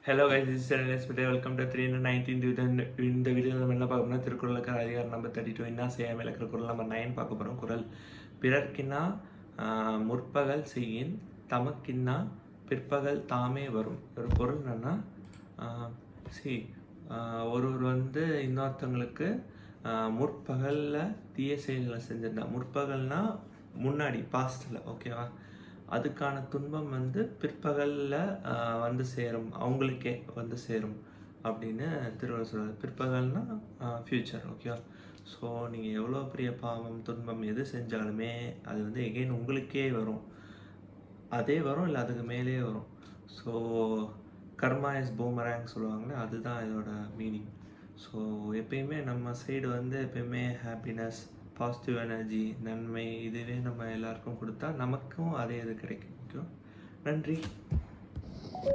Hello guys, this is LS Vijay. Welcome to 319 இந்த வீடியோவில் நம்ம என்ன பார்க்கணும்னா திருக்குறளுக்கு அதிகாரம் நம்பர் 32 என்ன செய்யாமல் இருக்கிற குரல் நம்பர் 9 பார்க்க போகிறோம். குரல்: பிறர்க்கின்னா முற்பகல் செய்யின் தமக்கின்னா பிற்பகல் தாமே வரும். ஒரு பொருள் என்னன்னா, ஒருவர் வந்து இன்னொருத்தவங்களுக்கு முற்பகலில் தீய செயல்களை செஞ்சிருந்தா, முற்பகல்னா முன்னாடி பாஸ்டில், ஓகேவா, அதுக்கான துன்பம் வந்து பிற்பகலில் வந்து சேரும், அவங்களுக்கே வந்து சேரும் அப்படின்னு திருவள்ளுவர் சொல்கிறார். பிற்பகல்னா ஃப்யூச்சர், ஓகேவா. ஸோ நீங்கள் எவ்வளோ பெரிய பாவம் துன்பம் எது செஞ்சாலுமே அது வந்து எகெயின் உங்களுக்கே வரும், அதே வரும் இல்லை அதுக்கு மேலே வரும். ஸோ கர்மா இஸ் பூமராங் சொல்லுவாங்களே, அதுதான் இதோட மீனிங். ஸோ எப்பயுமே நம்ம சைடு வந்து எப்பயுமே ஹாப்பினஸ், பாசிட்டிவ் எனர்ஜி, நன்மை இதுவே நம்ம எல்லாருக்கும் கொடுத்தா நமக்கும் அதே இது கிடைக்கும். நன்றி.